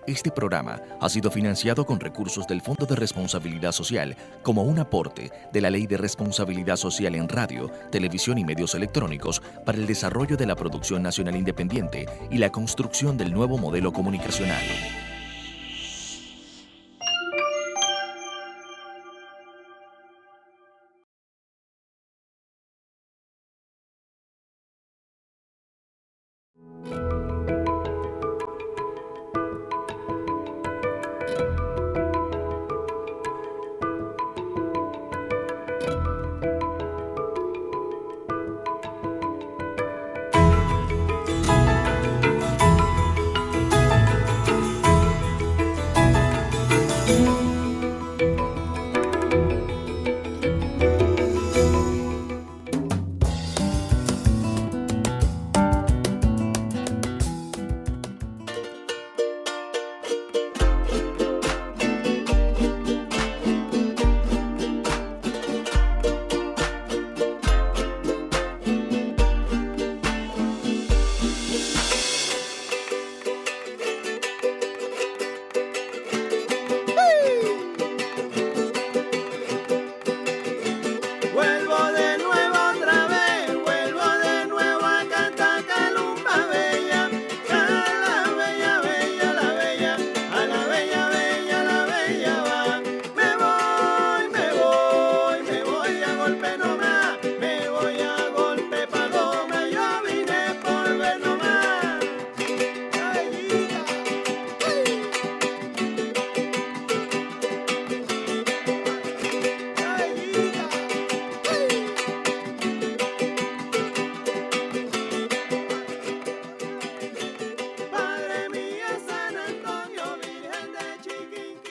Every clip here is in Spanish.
Este programa ha sido financiado con recursos del Fondo de Responsabilidad Social como un aporte de la Ley de Responsabilidad Social en Radio, Televisión y Medios Electrónicos para el desarrollo de la producción nacional independiente y la construcción del nuevo modelo comunicacional.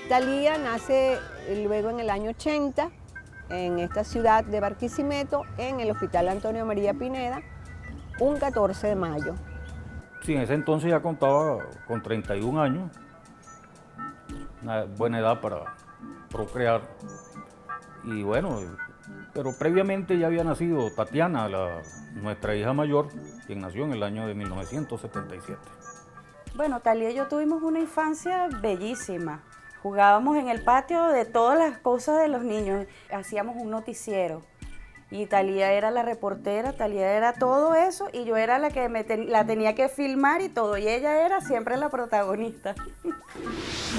Thalía nace luego en el año 80 en esta ciudad de Barquisimeto, en el Hospital Antonio María Pineda, un 14 de mayo. Sí, en ese entonces ya contaba con 31 años, una buena edad para procrear. Y bueno, pero previamente ya había nacido Tatiana, nuestra hija mayor, quien nació en el año de 1977. Bueno, Thalía y yo tuvimos una infancia bellísima. Jugábamos en el patio de todas las cosas de los niños. Hacíamos un noticiero y Thalía era la reportera, Thalía era todo eso y yo era la que la tenía que filmar y todo. Y ella era siempre la protagonista.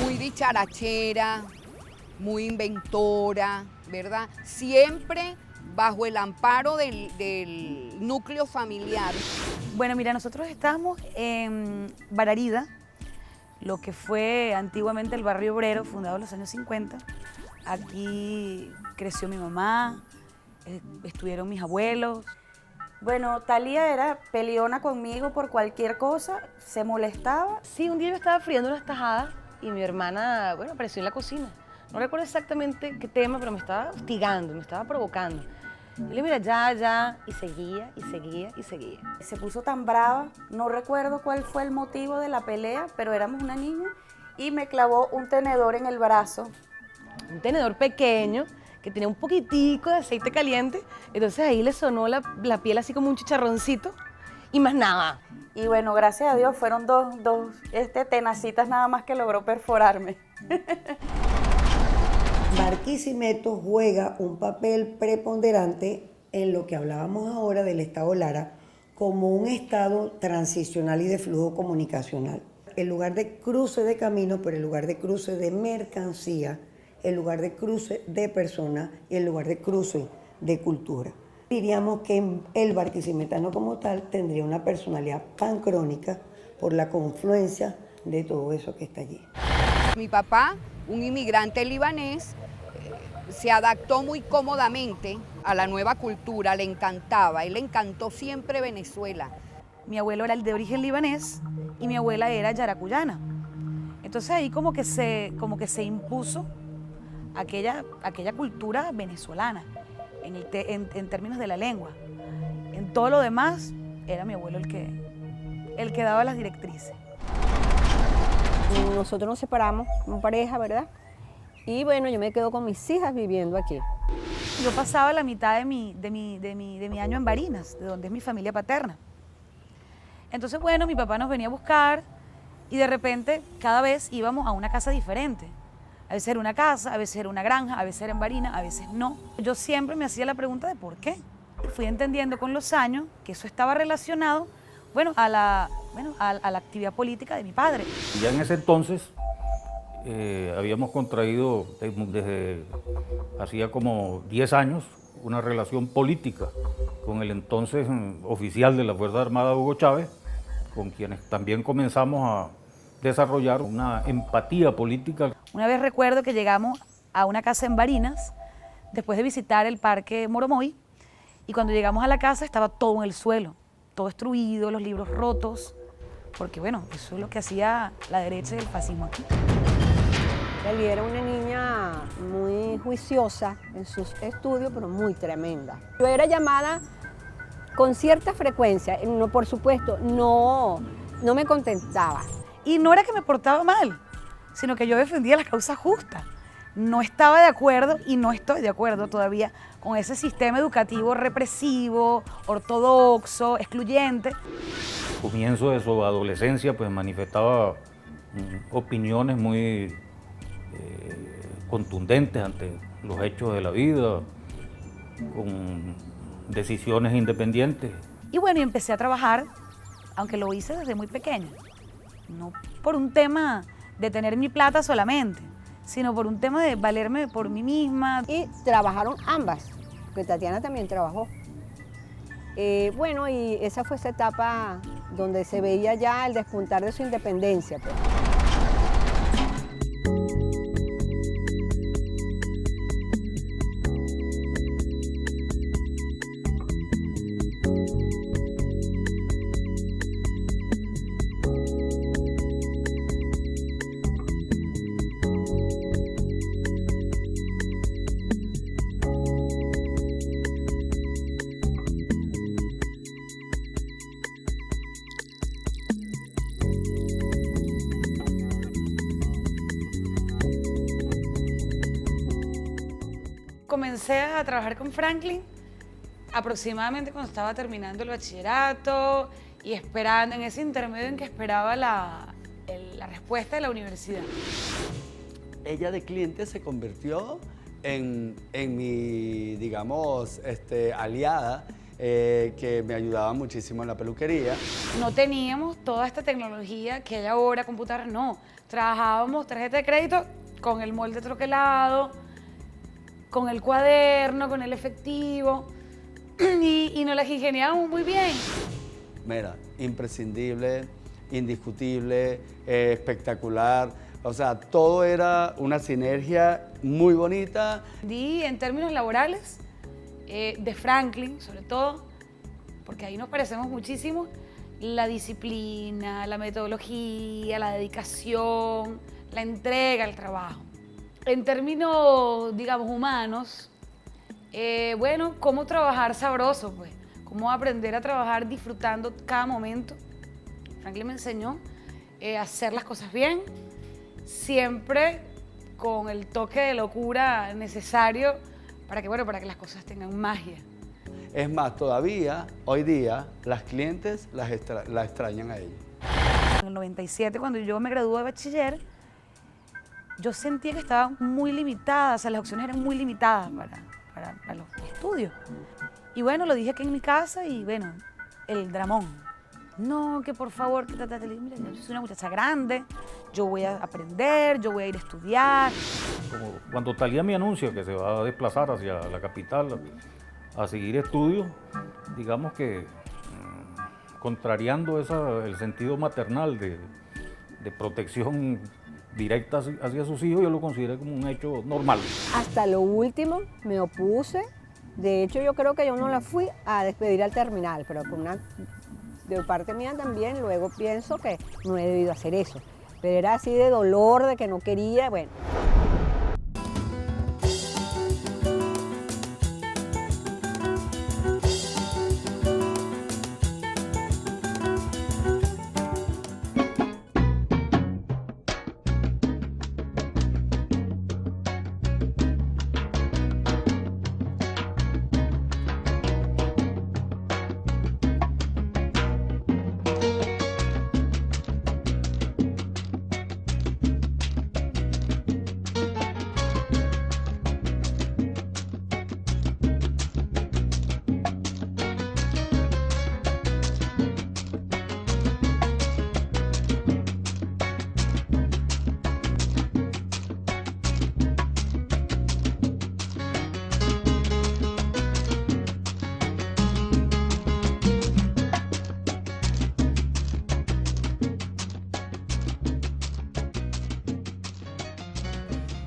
Muy dicharachera, muy inventora, ¿verdad? Siempre bajo el amparo del núcleo familiar. Bueno, mira, nosotros estamos en Bararida, lo que fue antiguamente el barrio obrero, fundado en los años 50. Aquí creció mi mamá, estuvieron mis abuelos. Bueno, Thalía era peleona conmigo por cualquier cosa, se molestaba. Sí, un día yo estaba friendo unas tajadas y mi hermana, bueno, apareció en la cocina. No recuerdo exactamente qué tema, pero me estaba hostigando, me estaba provocando. Y le dije, mira, ya, y seguía, y seguía, y seguía. Se puso tan brava, no recuerdo cuál fue el motivo de la pelea, pero éramos una niña y me clavó un tenedor en el brazo. Un tenedor pequeño que tenía un poquitico de aceite caliente, entonces ahí le sonó la piel así como un chicharroncito y más nada. Y bueno, gracias a Dios fueron dos tenacitas nada más que logró perforarme. Barquisimeto juega un papel preponderante en lo que hablábamos ahora del Estado Lara como un estado transicional y de flujo comunicacional. El lugar de cruce de caminos, pero el lugar de cruce de mercancía, el lugar de cruce de personas y el lugar de cruce de cultura. Diríamos que el barquisimetano como tal tendría una personalidad pancrónica por la confluencia de todo eso que está allí. Mi papá, un inmigrante libanés, se adaptó muy cómodamente a la nueva cultura, le encantaba, él le encantó siempre Venezuela. Mi abuelo era el de origen libanés y mi abuela era yaracuyana. Entonces ahí como que se impuso aquella cultura venezolana en términos de la lengua. En todo lo demás era mi abuelo el que daba las directrices. Nosotros nos separamos como pareja, ¿verdad? Y bueno, yo me quedo con mis hijas viviendo aquí. Yo pasaba la mitad de mi año en Barinas, de donde es mi familia paterna. Entonces, bueno, mi papá nos venía a buscar Y de repente cada vez íbamos a una casa diferente. A veces era una casa, a veces era una granja, a veces era en Barinas, a veces no. Yo siempre me hacía la pregunta de por qué. Fui entendiendo con los años que eso estaba relacionado, bueno, a la actividad política de mi padre. Ya en ese entonces habíamos contraído desde hacía como 10 años una relación política con el entonces oficial de la Fuerza Armada, Hugo Chávez, con quienes también comenzamos a desarrollar una empatía política. Una vez recuerdo que llegamos a una casa en Barinas, después de visitar el Parque Moromoy, y cuando llegamos a la casa estaba todo en el suelo, todo destruido, los libros rotos, porque bueno, eso es lo que hacía la derecha y el fascismo aquí. Talía era una niña muy juiciosa en sus estudios, pero muy tremenda. Yo era llamada con cierta frecuencia, no, por supuesto, no me contentaba. Y no era que me portaba mal, sino que yo defendía las causas justas. No estaba de acuerdo y no estoy de acuerdo todavía con ese sistema educativo represivo, ortodoxo, excluyente. Al comienzo de su adolescencia pues manifestaba opiniones muy contundentes ante los hechos de la vida, con decisiones independientes. Y bueno, y empecé a trabajar, aunque lo hice desde muy pequeña. No por un tema de tener mi plata solamente, sino por un tema de valerme por mí misma. Y trabajaron ambas, porque Tatiana también trabajó. Bueno, y esa fue esa etapa donde se veía ya el despuntar de su independencia, pues. Comencé a trabajar con Franklin aproximadamente cuando estaba terminando el bachillerato y esperando, en ese intermedio en que esperaba la respuesta de la universidad. Ella de cliente se convirtió en mi, digamos, aliada, que me ayudaba muchísimo en la peluquería. No teníamos toda esta tecnología que hay ahora, computadoras, no. Trabajábamos tarjeta de crédito con el molde troquelado, con el cuaderno, con el efectivo, y nos las ingeniábamos muy bien. Mira, imprescindible, indiscutible, espectacular. O sea, todo era una sinergia muy bonita. Y en términos laborales, de Franklin, sobre todo, porque ahí nos parecemos muchísimo, la disciplina, la metodología, la dedicación, la entrega al trabajo. En términos, digamos, humanos, bueno, cómo trabajar sabroso, pues, cómo aprender a trabajar disfrutando cada momento. Franklin me enseñó a hacer las cosas bien, siempre con el toque de locura necesario para que, bueno, para que las cosas tengan magia. Es más, todavía, hoy día, las clientes la extrañan a ella. En el 97, cuando yo me gradué de bachiller, yo sentía que estaba muy limitada, o sea, las opciones eran muy limitadas para los estudios. Y bueno, lo dije aquí en mi casa y bueno, el dramón. No, que por favor, mira, yo soy una muchacha grande, yo voy a aprender, yo voy a ir a estudiar. Como cuando Talía me anuncia que se va a desplazar hacia la capital a seguir estudios, digamos que contrariando el sentido maternal de protección directa hacia sus hijos, yo lo consideré como un hecho normal. Hasta lo último me opuse. De hecho, yo creo que yo no la fui a despedir al terminal, pero de parte mía también, luego pienso que no he debido hacer eso. Pero era así de dolor, de que no quería, bueno.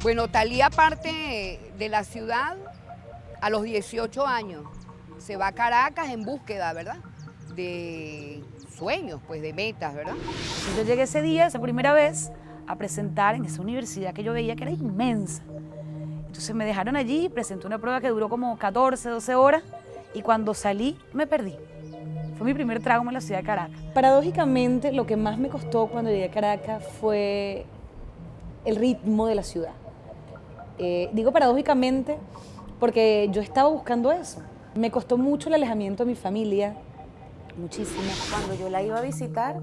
Bueno, Thalía parte de la ciudad a los 18 años. Se va a Caracas en búsqueda, ¿verdad? De sueños, pues de metas, ¿verdad? Entonces yo llegué ese día, esa primera vez, a presentar en esa universidad que yo veía que era inmensa. Entonces me dejaron allí, presenté una prueba que duró como 14, 12 horas y cuando salí me perdí. Fue mi primer trauma en la ciudad de Caracas. Paradójicamente, lo que más me costó cuando llegué a Caracas fue el ritmo de la ciudad. Digo paradójicamente porque yo estaba buscando eso. Me costó mucho el alejamiento de mi familia, muchísimo. Cuando yo la iba a visitar,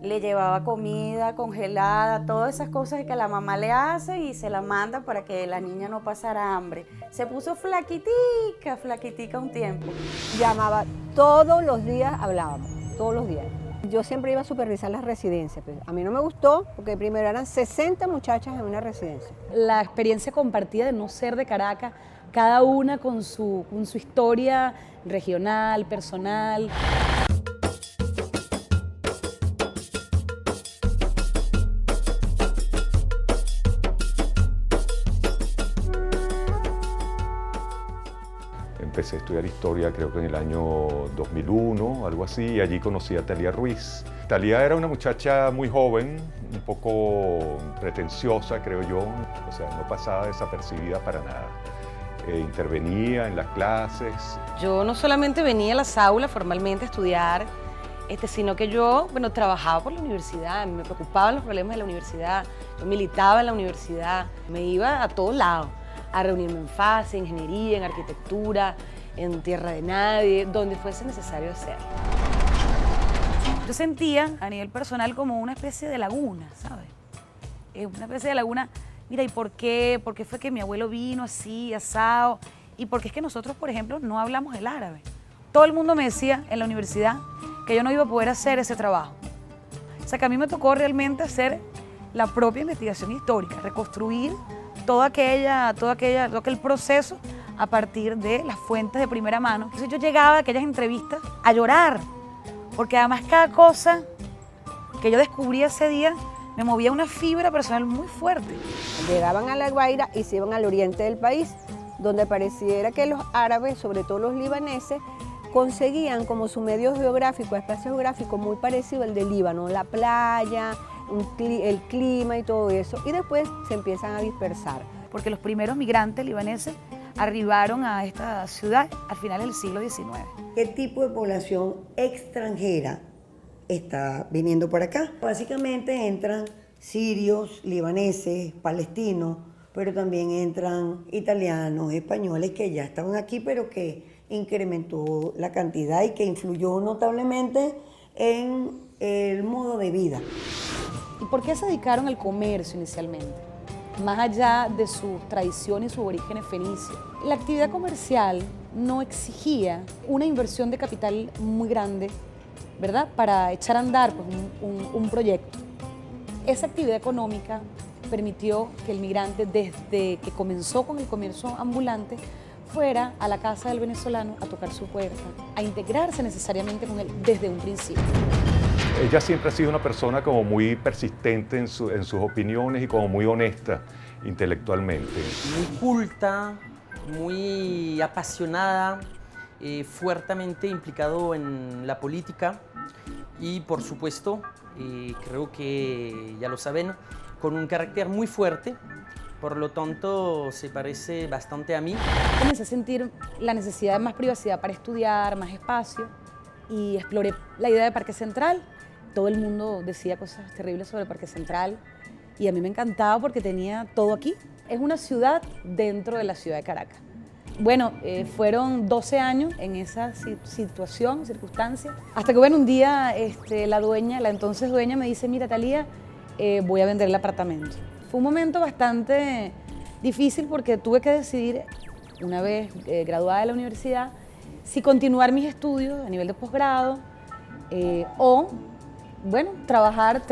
le llevaba comida congelada, todas esas cosas que la mamá le hace y se la manda para que la niña no pasara hambre. Se puso flaquitica un tiempo. Llamaba todos los días, hablábamos, todos los días. Yo siempre iba a supervisar las residencias. Pues. A mí no me gustó porque primero eran 60 muchachas en una residencia. La experiencia compartida de no ser de Caracas, cada una con su historia regional, personal. Empecé a estudiar historia creo que en el año 2001, algo así, y allí conocí a Thalía Ruiz. Thalía era una muchacha muy joven, un poco pretenciosa, creo yo, o sea, no pasaba desapercibida para nada. Intervenía en las clases. Yo no solamente venía a las aulas formalmente a estudiar, sino que yo, trabajaba por la universidad, me preocupaban los problemas de la universidad, yo militaba en la universidad, me iba a todos lados, a reunirme en FASE, en ingeniería, en arquitectura, en tierra de nadie, donde fuese necesario hacerlo. Yo sentía a nivel personal como una especie de laguna, ¿sabes? Una especie de laguna, mira, ¿y por qué? ¿Por qué fue que mi abuelo vino así, asado? ¿Y por qué es que nosotros, por ejemplo, no hablamos el árabe? Todo el mundo me decía en la universidad que yo no iba a poder hacer ese trabajo. O sea, que a mí me tocó realmente hacer la propia investigación histórica, reconstruir todo aquel proceso a partir de las fuentes de primera mano. Entonces yo llegaba a aquellas entrevistas a llorar, porque además cada cosa que yo descubrí ese día me movía una fibra personal muy fuerte. Llegaban a La Guaira y se iban al oriente del país, donde pareciera que los árabes, sobre todo los libaneses, conseguían como su medio geográfico, espacio geográfico muy parecido al del Líbano, la playa, el clima y todo eso, y después se empiezan a dispersar. Porque los primeros migrantes libaneses arribaron a esta ciudad al final del siglo XIX. ¿Qué tipo de población extranjera está viniendo por acá? Básicamente entran sirios, libaneses, palestinos, pero también entran italianos, españoles que ya estaban aquí, pero que incrementó la cantidad y que influyó notablemente en el modo de vida. ¿Y por qué se dedicaron al comercio inicialmente? Más allá de sus tradiciones y sus orígenes fenicios. La actividad comercial no exigía una inversión de capital muy grande, ¿verdad?, para echar a andar pues, un proyecto. Esa actividad económica permitió que el migrante, desde que comenzó con el comercio ambulante, fuera a la casa del venezolano a tocar su puerta, a integrarse necesariamente con él desde un principio. Ella siempre ha sido una persona como muy persistente en sus opiniones y como muy honesta intelectualmente. Muy culta, muy apasionada, fuertemente implicado en la política y, por supuesto, creo que ya lo saben, con un carácter muy fuerte. Por lo tanto, se parece bastante a mí. Comencé a sentir la necesidad de más privacidad para estudiar, más espacio, y exploré la idea de Parque Central. Todo el mundo decía cosas terribles sobre Parque Central y a mí me encantaba porque tenía todo aquí. Es una ciudad dentro de la ciudad de Caracas. Bueno, fueron 12 años en esa situación, circunstancia, hasta que un día la entonces dueña me dice, mira Thalía, voy a vender el apartamento. Fue un momento bastante difícil porque tuve que decidir, una vez graduada de la universidad, si continuar mis estudios a nivel de posgrado o, trabajar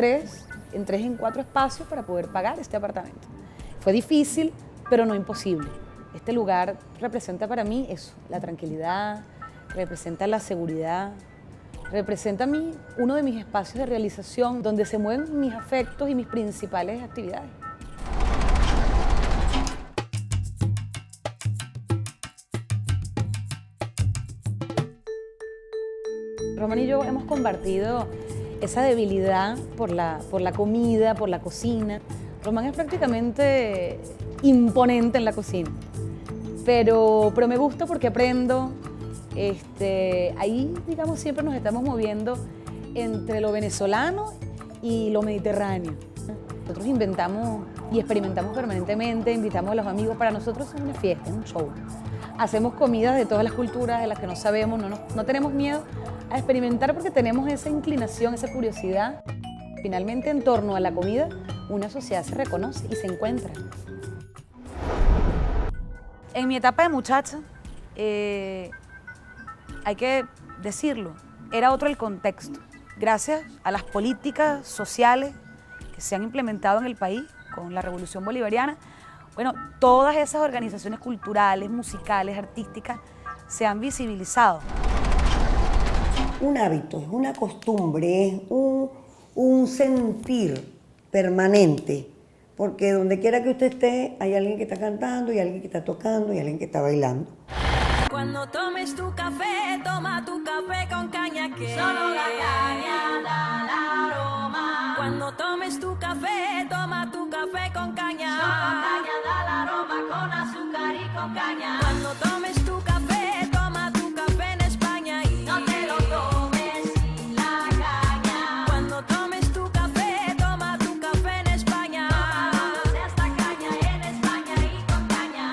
en 4 espacios para poder pagar este apartamento. Fue difícil, pero no imposible. Este lugar representa para mí eso, la tranquilidad, representa la seguridad, representa a mí uno de mis espacios de realización donde se mueven mis afectos y mis principales actividades. Román y yo hemos compartido esa debilidad por la comida, por la cocina. Román es prácticamente imponente en la cocina, pero me gusta porque aprendo. Ahí, digamos, siempre nos estamos moviendo entre lo venezolano y lo mediterráneo. Nosotros inventamos y experimentamos permanentemente, invitamos a los amigos. Para nosotros es una fiesta, es un show. Hacemos comidas de todas las culturas, de las que no sabemos, no tenemos miedo a experimentar porque tenemos esa inclinación, esa curiosidad. Finalmente, en torno a la comida, una sociedad se reconoce y se encuentra. En mi etapa de muchacha, hay que decirlo, era otro el contexto. Gracias a las políticas sociales que se han implementado en el país con la Revolución Bolivariana, bueno, todas esas organizaciones culturales, musicales, artísticas, se han visibilizado. Un hábito, es una costumbre, es un sentir permanente, porque donde quiera que usted esté, hay alguien que está cantando, y alguien que está tocando, y alguien que está bailando. Cuando tomes tu café, toma tu café con caña, que solo la caña da el aroma. Cuando tomes tu café, toma tu café con caña, solo caña da el aroma, con azúcar y con caña. Cuando tomes tu café, toma tu café en España y no te lo tomes sin la caña. Cuando tomes tu café, toma tu café en España, de esta caña en España y con caña.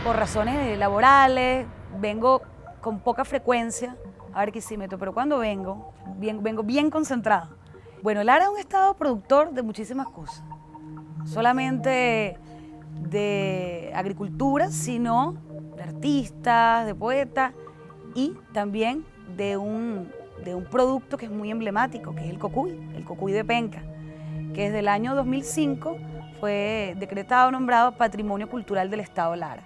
Por razones laborales, vengo con poca frecuencia a Barquisimeto, pero cuando vengo bien concentrada. Bueno, Lara es un estado productor de muchísimas cosas, no solamente de agricultura, sino de artistas, de poetas y también de un producto que es muy emblemático, que es el cocuy de penca, que desde el año 2005 fue decretado, nombrado Patrimonio Cultural del Estado Lara.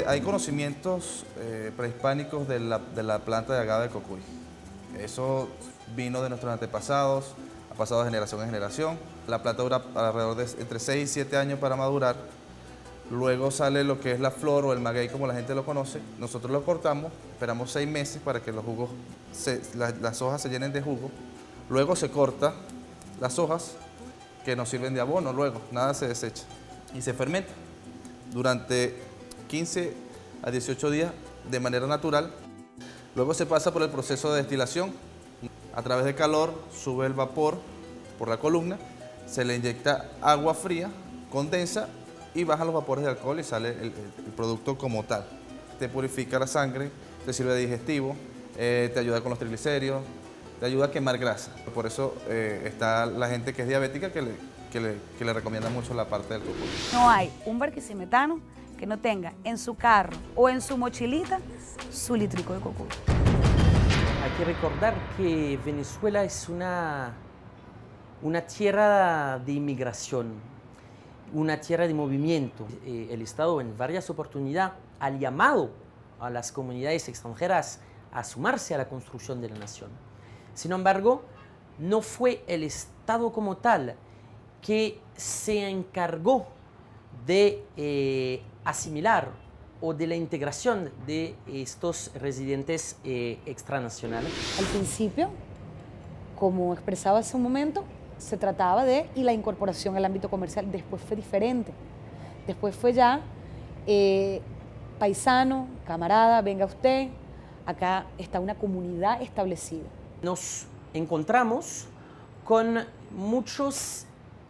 Hay conocimientos prehispánicos de la planta de agave de cocuy. Eso vino de nuestros antepasados, ha pasado de generación en generación. La planta dura alrededor de entre 6 y 7 años para madurar. Luego sale lo que es la flor o el maguey, como la gente lo conoce. Nosotros lo cortamos, esperamos 6 meses para que los jugos, las hojas se llenen de jugo. Luego se corta las hojas que nos sirven de abono, luego nada se desecha y se fermenta durante 15 a 18 días de manera natural. Luego se pasa por el proceso de destilación. A través de calor sube el vapor por la columna, se le inyecta agua fría, condensa y baja los vapores de alcohol y sale el producto como tal. Te purifica la sangre, te sirve de digestivo, te ayuda con los triglicéridos, te ayuda a quemar grasa. Por eso está la gente que es diabética que le recomienda mucho la parte del cocuy. No hay un barquisimetano que no tenga en su carro o en su mochilita su litrico de cocuy. Hay que recordar que Venezuela es una tierra de inmigración, una tierra de movimiento. El Estado en varias oportunidades ha llamado a las comunidades extranjeras a sumarse a la construcción de la nación. Sin embargo, no fue el Estado como tal que se encargó de asimilar o de la integración de estos residentes extranacionales. Al principio, como expresaba hace un momento, se trataba de la incorporación al ámbito comercial. Después fue diferente. Después fue ya paisano, camarada, venga usted, acá está una comunidad establecida. Nos encontramos con muchos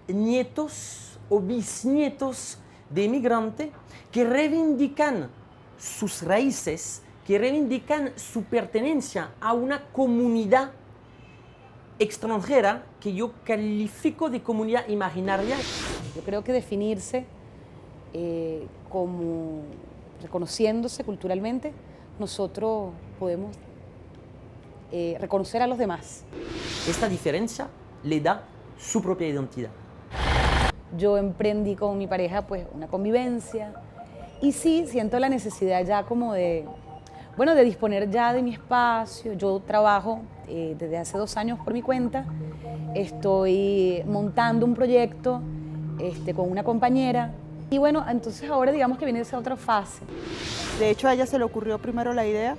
nietos o bisnietos de inmigrantes que reivindican sus raíces, que reivindican su pertenencia a una comunidad extranjera que yo califico de comunidad imaginaria. Yo creo que definirse como reconociéndose culturalmente, nosotros podemos reconocer a los demás. Esta diferencia le da su propia identidad. Yo emprendí con mi pareja pues una convivencia y sí siento la necesidad ya como de disponer ya de mi espacio. Yo trabajo desde hace 2 años por mi cuenta, estoy montando un proyecto con una compañera y bueno, entonces ahora digamos que viene esa otra fase. De hecho a ella se le ocurrió primero la idea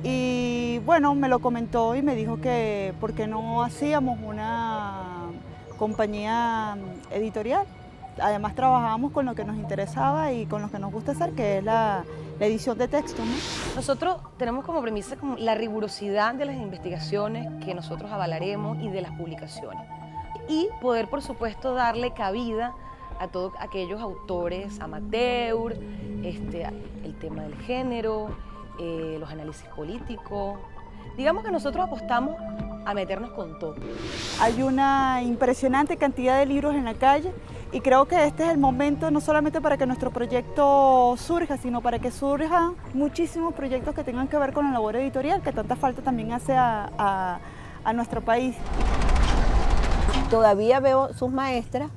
y bueno, me lo comentó y me dijo que por qué no hacíamos una compañía editorial. Además trabajábamos con lo que nos interesaba y con lo que nos gusta hacer, que es la edición de texto, ¿no? Nosotros tenemos como premisa como la rigurosidad de las investigaciones que nosotros avalaremos y de las publicaciones. Y poder, por supuesto, darle cabida a todos aquellos autores amateur, el tema del género, los análisis políticos. Digamos que nosotros apostamos a meternos con todo. Hay una impresionante cantidad de libros en la calle y creo que este es el momento no solamente para que nuestro proyecto surja, sino para que surjan muchísimos proyectos que tengan que ver con la labor editorial, que tanta falta también hace a nuestro país. Todavía veo sus maestras,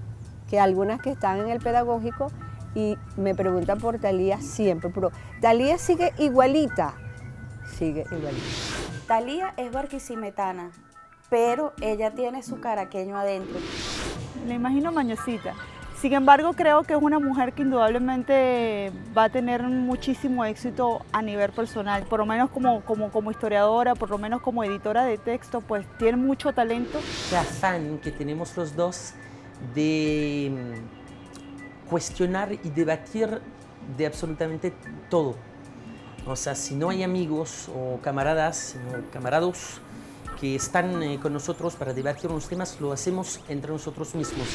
que algunas que están en el pedagógico, y me preguntan por Thalía siempre, pero Thalía sigue igualita. Thalía es barquisimetana, pero ella tiene su caraqueño adentro. Le imagino mañosita. Sin embargo, creo que es una mujer que indudablemente va a tener muchísimo éxito a nivel personal. Por lo menos como historiadora, por lo menos como editora de texto, pues tiene mucho talento. El afán que tenemos los dos de cuestionar y debatir de absolutamente todo. O sea, si no hay amigos o camaradas, sino camarados que están con nosotros para debatir unos temas, lo hacemos entre nosotros mismos.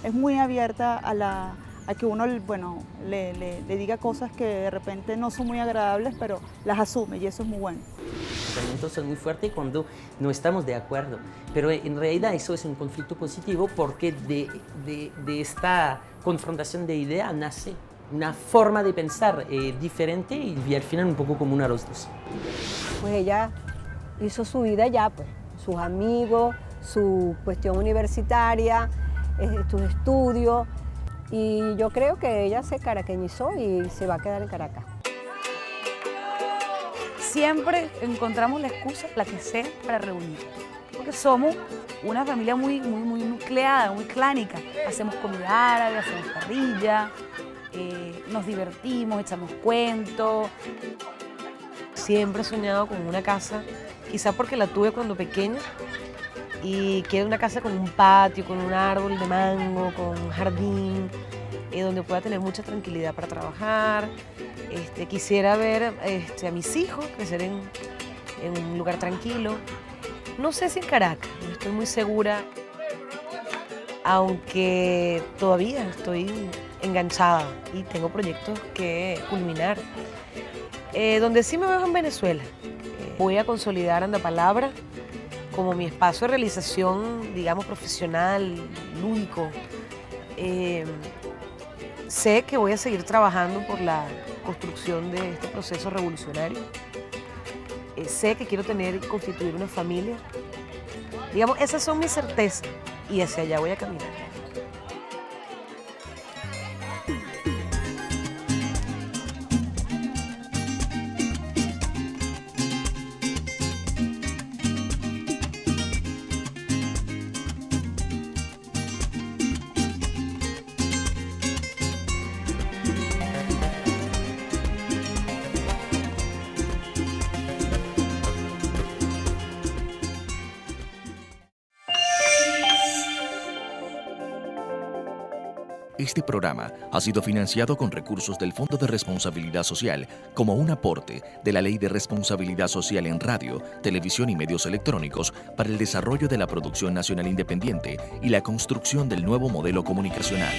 Es muy abierta a que uno le diga cosas que de repente no son muy agradables, pero las asume y eso es muy bueno. Los pensamientos son muy fuertes cuando no estamos de acuerdo, pero en realidad eso es un conflicto positivo porque de esta confrontación de ideas nace una forma de pensar diferente y al final un poco común a los dos. Pues ella hizo su vida ya, pues, sus amigos, su cuestión universitaria, sus estudios, y yo creo que ella se caraqueñizó y se va a quedar en Caracas. Siempre encontramos la excusa, la que sea, para reunir, porque somos una familia muy nucleada, muy clánica. Hacemos comida árabe, hacemos parrilla, nos divertimos, echamos cuentos. Siempre he soñado con una casa, quizá porque la tuve cuando pequeña, y quiero una casa con un patio, con un árbol de mango, con un jardín, donde pueda tener mucha tranquilidad para trabajar. Quisiera ver a mis hijos crecer en un lugar tranquilo. No sé si en Caracas, no estoy muy segura, aunque todavía estoy enganchada y tengo proyectos que culminar. Donde sí me veo en Venezuela. Voy a consolidar Andapalabra como mi espacio de realización, digamos, profesional, lúdico. Sé que voy a seguir trabajando por la construcción de este proceso revolucionario. Sé que quiero tener y constituir una familia. Digamos, esas son mis certezas y hacia allá voy a caminar. Este programa ha sido financiado con recursos del Fondo de Responsabilidad Social como un aporte de la Ley de Responsabilidad Social en Radio, Televisión y Medios Electrónicos para el desarrollo de la producción nacional independiente y la construcción del nuevo modelo comunicacional.